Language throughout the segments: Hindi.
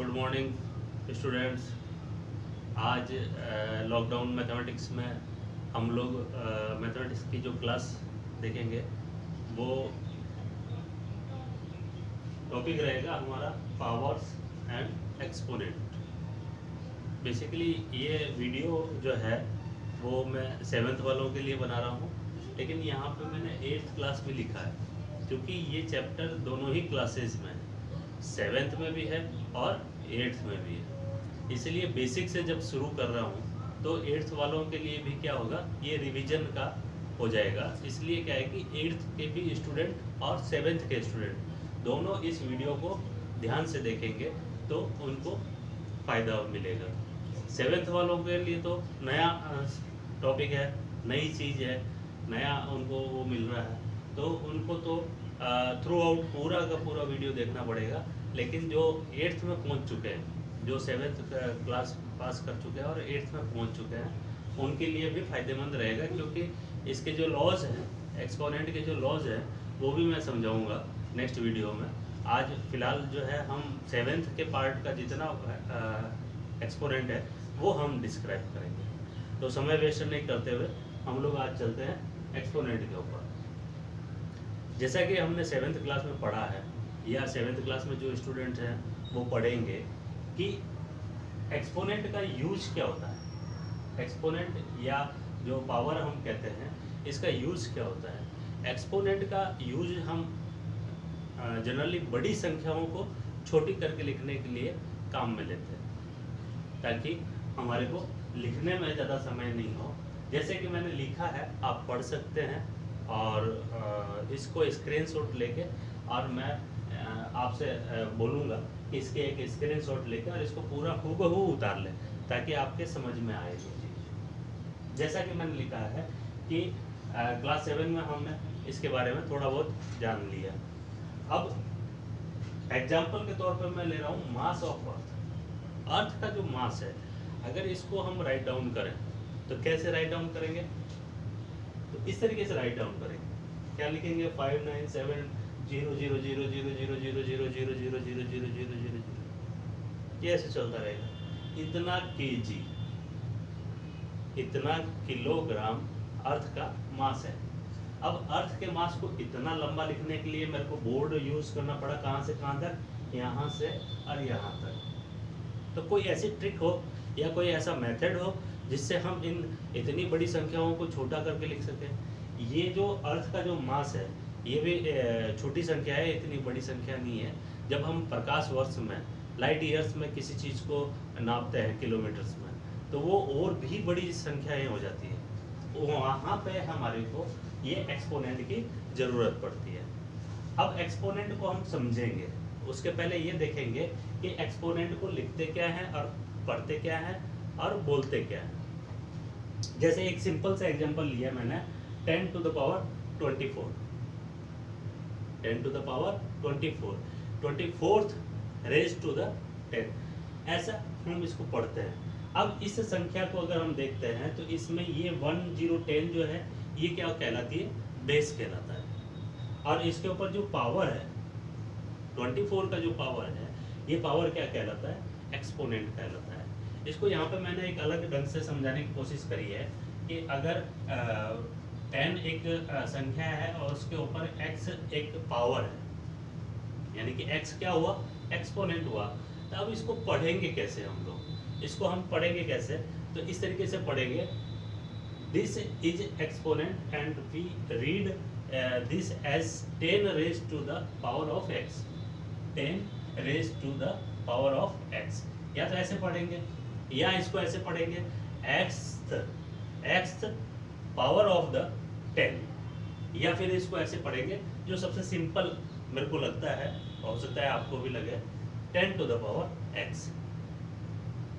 Good morning students. आज लॉकडाउन मैथमेटिक्स में हम लोग मैथमेटिक्स की जो क्लास देखेंगे वो टॉपिक रहेगा हमारा पावर्स एंड एक्सपोनेंट। बेसिकली ये वीडियो जो है वो मैं 7th वालों के लिए बना रहा हूँ, लेकिन यहाँ पे मैंने 8th क्लास में लिखा है क्योंकि ये चैप्टर दोनों ही क्लासेस में है, 7th में भी है और 8th में भी है। इसलिए बेसिक से जब शुरू कर रहा हूँ तो 8th वालों के लिए भी क्या होगा, ये रिवीजन का हो जाएगा। इसलिए क्या है कि 8th के भी स्टूडेंट और 7th के स्टूडेंट दोनों इस वीडियो को ध्यान से देखेंगे तो उनको फ़ायदा मिलेगा। 7th वालों के लिए तो नया टॉपिक है, नई चीज़ है, नया उनको वो मिल रहा है, तो उनको तो थ्रू आउट पूरा का पूरा वीडियो देखना पड़ेगा। लेकिन जो 8th में पहुंच चुके हैं, जो 7th क्लास पास कर चुके हैं और 8th में पहुंच चुके हैं, उनके लिए भी फ़ायदेमंद रहेगा, क्योंकि इसके जो लॉज हैं, एक्सपोनेंट के जो लॉज हैं, वो भी मैं समझाऊंगा नेक्स्ट वीडियो में। आज फ़िलहाल जो है हम 7th के पार्ट का जितना एक्सपोनेंट है वो हम डिस्क्राइब करेंगे। तो समय वेस्ट नहीं करते हुए हम लोग आज चलते हैं एक्सपोनेंट के ऊपर। जैसा कि हमने 7th क्लास में पढ़ा है या 7th क्लास में जो स्टूडेंट हैं वो पढ़ेंगे कि एक्सपोनेंट का यूज क्या होता है। एक्सपोनेंट या जो पावर हम कहते हैं, इसका यूज क्या होता है। एक्सपोनेंट का यूज हम जनरली बड़ी संख्याओं को छोटी करके लिखने के लिए काम में लेते हैं, ताकि हमारे को लिखने में ज़्यादा समय नहीं हो। जैसे कि मैंने लिखा है, आप पढ़ सकते हैं और इसको स्क्रीनशॉट लेके, और मैं आपसे बोलूँगा कि इसके एक स्क्रीनशॉट लेके और इसको पूरा हूबहू उतार लें, ताकि आपके समझ में आए ये चीज़। जैसा कि मैंने लिखा है कि क्लास 7 में हमने इसके बारे में थोड़ा बहुत जान लिया। अब एग्जाम्पल के तौर पर मैं ले रहा हूँ मास ऑफ अर्थ। अर्थ का जो मास है, अगर इसको हम राइट डाउन करें तो कैसे राइट डाउन करेंगे, तो इस तरीके से राइट डाउन करेंगे। क्या लिखेंगे, 597 ये ऐसे चलता रहेगा। इतना केजी, इतना किलोग्राम अर्थ का मास है। अब अर्थ के मास को इतना लंबा लिखने के लिए मेरे को बोर्ड यूज करना पड़ा, कहाँ से कहाँ तक, यहाँ से और यहाँ तक। तो कोई ऐसी ट्रिक हो या कोई ऐसा मेथड हो जिससे हम इतनी बड़ी संख्याओं को छोटा करके लिख सकें। ये जो अर्थ का जो मास है ये भी छोटी संख्या है, इतनी बड़ी संख्या नहीं है। जब हम प्रकाश वर्ष में, लाइट ईयर्स में किसी चीज़ को नापते हैं किलोमीटर्स में, तो वो और भी बड़ी संख्याएं हो जाती है। वहाँ पे हमारे को ये एक्सपोनेंट की ज़रूरत पड़ती है। अब एक्सपोनेंट को हम समझेंगे, उसके पहले ये देखेंगे कि एक्सपोनेंट को लिखते क्या हैं और पढ़ते क्या हैं और बोलते क्या हैं। जैसे एक सिंपल सा एग्जांपल लिया मैंने, 10 to the power 24, 10 to the power 24, 24th raised to the 10, ऐसा हम इसको पढ़ते हैं। अब इस संख्या को अगर हम देखते हैं तो इसमें ये 1 0 10 जो है ये क्या कहलाती है, बेस कहलाता है। और इसके ऊपर जो पावर है 24 का जो पावर है, ये पावर क्या कहलाता है, एक्सपोनेंट कहलाता है। इसको यहाँ पे मैंने एक अलग ढंग से समझाने की कोशिश करी है कि अगर 10 एक संख्या है और उसके ऊपर x एक पावर है, यानी कि x क्या हुआ, एक्सपोनेंट हुआ। तो अब इसको पढ़ेंगे कैसे हम लोग, इसको हम पढ़ेंगे कैसे, तो इस तरीके से पढ़ेंगे, this is exponent and we read this as 10 raised to the power of x, 10 raised to the power of x। या तो ऐसे पढ़ेंगे या इसको ऐसे पढ़ेंगे, x पावर ऑफ द 10, या फिर इसको ऐसे पढ़ेंगे जो सबसे सिंपल मेरे को लगता है, हो सकता है आपको भी लगे, 10 to the power x,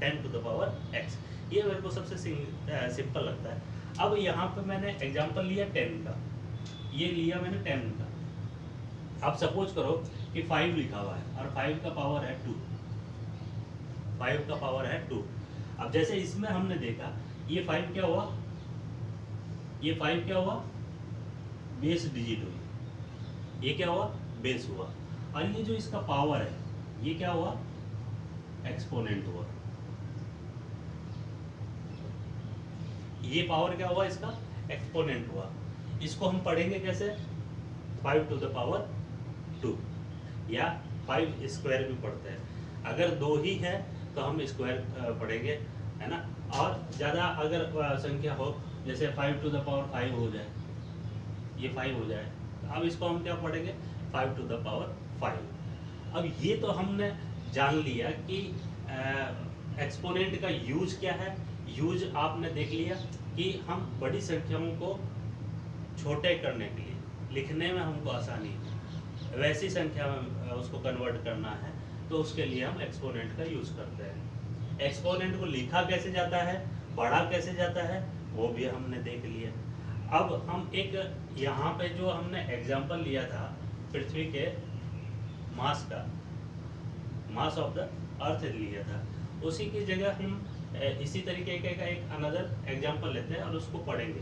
10 to the power x, ये मेरे को सबसे सिंपल लगता है। अब यहाँ पे मैंने एग्जांपल लिया 10 का, ये लिया मैंने 10 का। अब सपोज करो कि 5 लिखा हुआ है और 5 का पावर है 2, 5 का पावर है 2। अब जैसे इसमें हमने देखा, ये 5 क्या हुआ, ये 5 क्या हुआ, बेस डिजिट हुई, ये क्या हुआ, बेस हुआ। और ये जो इसका पावर है ये क्या हुआ, एक्सपोनेंट हुआ। ये पावर क्या हुआ, इसका एक्सपोनेंट हुआ। इसको हम पढ़ेंगे कैसे, 5 टू द पावर 2 या 5 स्क्वायर भी पढ़ते हैं। अगर 2 ही है तो हम स्क्वायर पढ़ेंगे, है ना। और ज़्यादा अगर संख्या हो, जैसे 5 टू द पावर 5 हो जाए, ये 5 हो जाए, अब इसको हम क्या पढ़ेंगे, 5 टू द पावर 5। अब ये तो हमने जान लिया कि एक्सपोनेंट का यूज क्या है। यूज आपने देख लिया कि हम बड़ी संख्याओं को छोटे करने के लिए, लिखने में हमको आसानी है, वैसी संख्या में उसको कन्वर्ट करना है, तो उसके लिए हम एक्सपोनेंट का यूज करते हैं। एक्सपोनेंट को लिखा कैसे जाता है, पढ़ा कैसे जाता है, वो भी हमने देख लिया। अब हम एक यहाँ पे जो हमने एग्जाम्पल लिया था पृथ्वी के मास का, मास ऑफ द अर्थ लिया था, उसी की जगह हम इसी तरीके का एक अनदर एग्जाम्पल लेते हैं और उसको पढ़ेंगे।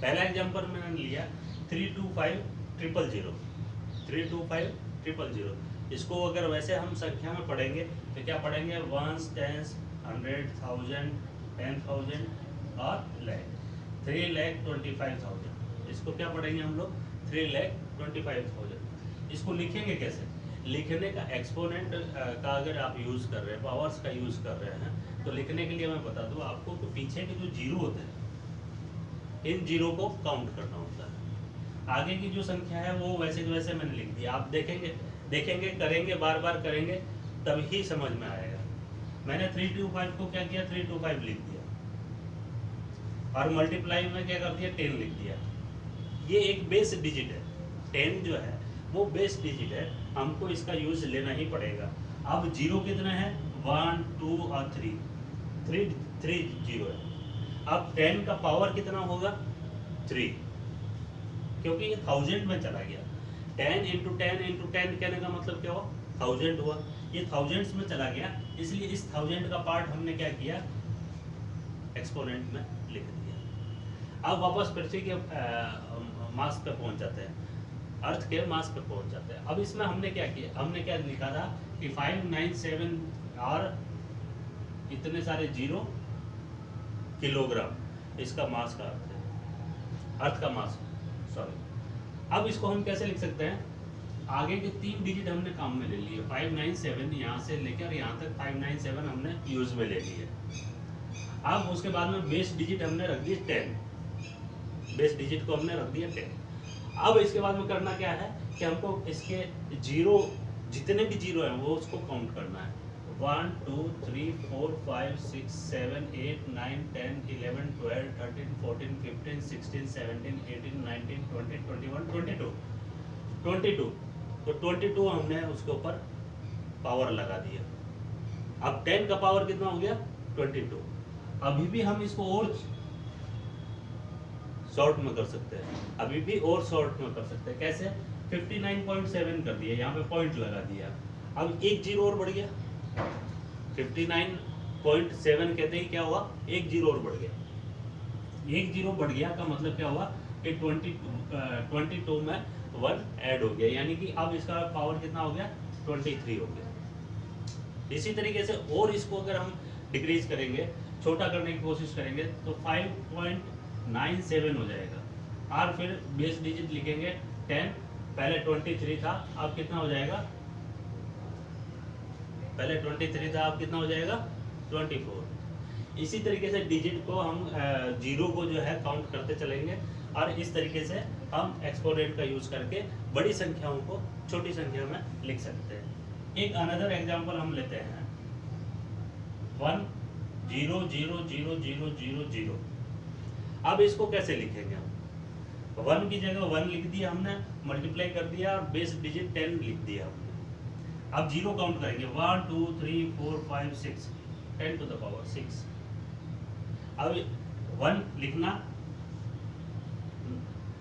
पहला एग्जाम्पल मैंने लिया 325,000, 325,000। इसको अगर वैसे हम संख्या में पढ़ेंगे तो क्या पढ़ेंगे, 1s, 10s, 100, 1000, 10,000 और लाख, 3,25,000। इसको क्या पढ़ेंगे हम लोग, 3,25,000। इसको लिखेंगे कैसे, लिखने का एक्सपोनेंट का अगर आप यूज़ कर रहे हैं, पावर्स का यूज़ कर रहे हैं, तो लिखने के लिए मैं बता दूं आपको कि पीछे के जो जीरो होते हैं, इन जीरो को काउंट करना होता है। आगे की जो संख्या है वो वैसे के वैसे मैंने लिख दिया। आप देखेंगे करेंगे, बार बार करेंगे, तभी समझ में आएगा। मैंने 325 को क्या किया, 325 लिख दिया, और मल्टीप्लाई में क्या कर दिया, 10 लिख दिया। ये एक बेस डिजिट है, 10 जो है वो बेस डिजिट है, हमको इसका यूज लेना ही पड़ेगा। अब जीरो कितने हैं, 1, 2 और 3 जीरो है। अब 10 का पावर कितना होगा, 3, क्योंकि ये 1000 में चला गया। 10 × 10 × 10 कहने का मतलब क्या हुआ, 1000 हुआ। ये थाउजेंड्स में चला गया, इसलिए इस 1000 का पार्ट हमने क्या किया, एक्सपोनेंट में लिख दिया। अब वापस पृथ्वी के मास पे पहुंच जाते हैं, अर्थ के मास पे पहुंच जाते हैं। अब इसमें हमने क्या किया, हमने क्या लिखा था कि 597 और इतने सारे जीरो किलोग्राम इसका मास का अर्थ है, अर्थ का मास, सॉरी। अब इसको हम कैसे लिख सकते हैं, आगे के 3 डिजिट हमने काम में ले लिए, 597 यहाँ से लेकर यहाँ तक 597 हमने यूज में ले लिए। अब उसके बाद में बेस डिजिट हमने रख दिए 10, बेस डिजिट को हमने रख दिया 10। अब इसके बाद में करना क्या है कि हमको इसके जीरो, जितने भी जीरो हैं वो उसको काउंट करना है। 1, 2, 3, 4, 5, 6, 7, 8, 9, 10, 11, 12, 13, 14, 15, 16, 17, 18, 19, 20, 21, 22। तो 22 हमने उसके ऊपर पावर लगा दिया। अब 10 का पावर कितना हो गया, 22। अभी भी हम इसको और शॉर्ट में कर सकते हैं, अभी भी और शॉर्ट में कर सकते हैं। कैसे, 59.7 कर दिया, यहाँ पे पॉइंट लगा दिया। अब एक जीरो और बढ़ गया, 59.7 कहते ही क्या हुआ, एक जीरो और बढ़ गया। एक जीरो बढ़ गया का मतलब क्या हुआ कि 22 में 1 ऐड हो गया, यानी कि अब इसका पावर कितना हो गया, 23 हो गया। इसी तरीके से और इसको अगर हम डिक्रीज करेंगे, छोटा करने की कोशिश करेंगे, तो 5.97 हो जाएगा। और फिर बेस डिजिट लिखेंगे 10, पहले 23 था, अब कितना हो जाएगा, पहले 23 था, अब कितना हो जाएगा, 24। इसी तरीके से डिजिट को हम जीरो को जो है काउंट करते चलेंगे, और इस तरीके से हम एक्सपोनेंट का यूज करके बड़ी संख्याओं को छोटी संख्या में लिख सकते हैं। एक अनदर एग्जांपल हम लेते हैं, 1 0 0 0 0 0 0। अब इसको कैसे लिखेंगे हम, 1 की जगह 1 लिख दिया हमने, मल्टीप्लाई कर दिया और बेस डिजिट 10 लिख दिया हमने। अब जीरो काउंट करेंगे, 1 2 3 4 5 6, 10 टू द पावर 6। अब 1 लिखना,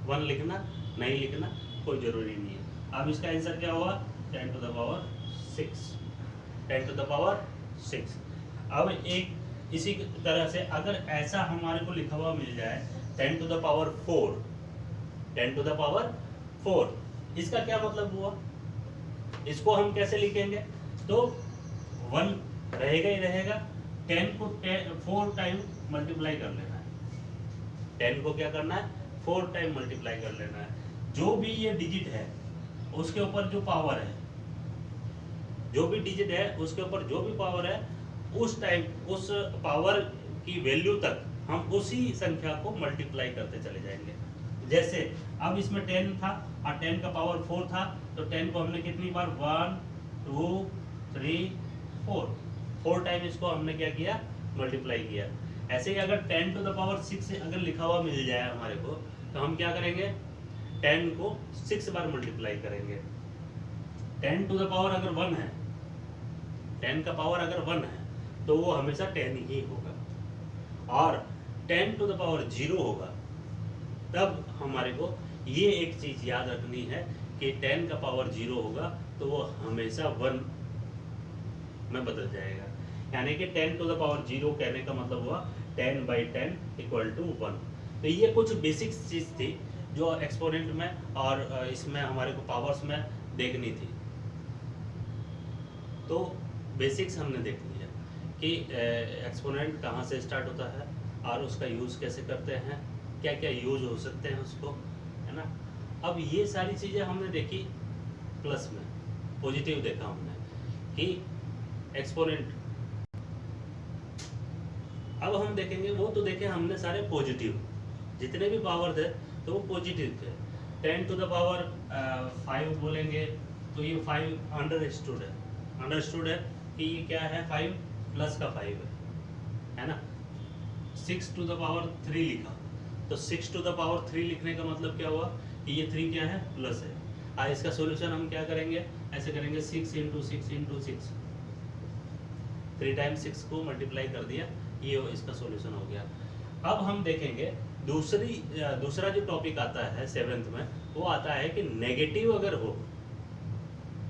1 लिखना, नहीं लिखना कोई जरूरी नहीं है। अब इसका आंसर क्या हुआ, 10 to the power 6, 10 to the power 6। अब एक इसी तरह से अगर ऐसा हमारे को लिखा हुआ मिल जाए 10 to the power 4, 10 to the power 4, इसका क्या मतलब हुआ, इसको हम कैसे लिखेंगे, तो 1 रहेगा ही रहेगा, 10 को 4 टाइम मल्टीप्लाई कर लेना है, 10 को क्या करना है 4 टाइम मल्टीप्लाई कर लेना है। जो भी ये डिजिट है उसके ऊपर जो पावर है, जो भी डिजिट है उसके ऊपर जो भी पावर है, उस टाइम उस पावर की वैल्यू तक हम उसी संख्या को मल्टीप्लाई करते चले जाएंगे। जैसे अब इसमें 10 था और 10 का पावर 4 था, तो 10 को हमने कितनी बार 1 2 3 4 टाइम इसको हमने क्या किया मल्टीप्लाई किया। ऐसे ही अगर 10 टू द पावर 6 अगर लिखा हुआ मिल जाए हमारे को, तो हम क्या करेंगे 10 को 6 बार मल्टीप्लाई करेंगे। 10 टू द पावर अगर 1 है, 10 का पावर अगर 1 है तो वो हमेशा 10 ही होगा, और 10 टू द पावर 0 होगा तब हमारे को ये एक चीज याद रखनी है कि 10 का पावर 0 होगा तो वो हमेशा 1 में बदल जाएगा। यानी कि 10 टू द पावर 0 कहने का मतलब हुआ 10/10 इक्वल टू 1। तो ये कुछ बेसिक चीज थी जो एक्सपोनेंट में और इसमें हमारे को पावर्स में देखनी थी। तो बेसिक्स हमने देख लिया कि एक्सपोनेंट कहाँ से स्टार्ट होता है और उसका यूज़ कैसे करते हैं, क्या क्या यूज हो सकते हैं उसको, है ना। अब ये सारी चीज़ें हमने देखी प्लस में, पॉजिटिव देखा हमने कि एक्सपोनेंट। अब हम देखेंगे, वो तो देखे हमने सारे पॉजिटिव, जितने भी पावर थे तो वो पॉजिटिव थे। 10 टू द पावर 5 बोलेंगे तो ये 5 अंडरस्टूड है कि ये क्या है 5 प्लस का 5 है ना। 6 टू द पावर 3 लिखा, तो 6 टू द पावर 3 लिखने का मतलब क्या हुआ कि ये 3 क्या है प्लस है। इसका सॉल्यूशन हम क्या करेंगे, ऐसे करेंगे 6 इंटू 6 इंटू 6, 3 टाइम्स 6 को मल्टीप्लाई कर दिया, ये इसका सॉल्यूशन हो गया। अब हम देखेंगे दूसरा जो टॉपिक आता है 7th में, वो आता है कि नेगेटिव अगर हो,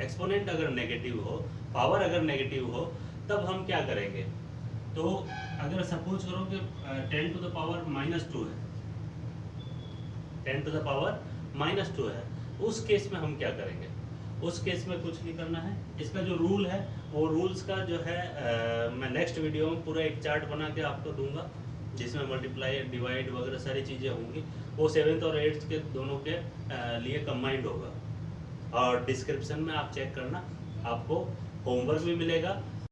एक्सपोनेंट अगर नेगेटिव हो, पावर अगर नेगेटिव हो, तब हम क्या करेंगे। तो अगर सपोज करो कि 10 टू द पावर -2 है, 10 टू द पावर -2 है, उस केस में हम क्या करेंगे। उस केस में कुछ नहीं करना है, इसका जो रूल है वो रूल्स का जो है मैं नेक्स्ट वीडियो में पूरा एक चार्ट बना के आपको दूंगा, जिसमें मल्टीप्लाई डिवाइड वगैरह सारी चीज़ें होंगी। वो 7th और 8th के दोनों के लिए कंबाइंड होगा। और डिस्क्रिप्शन में आप चेक करना, आपको होमवर्क भी मिलेगा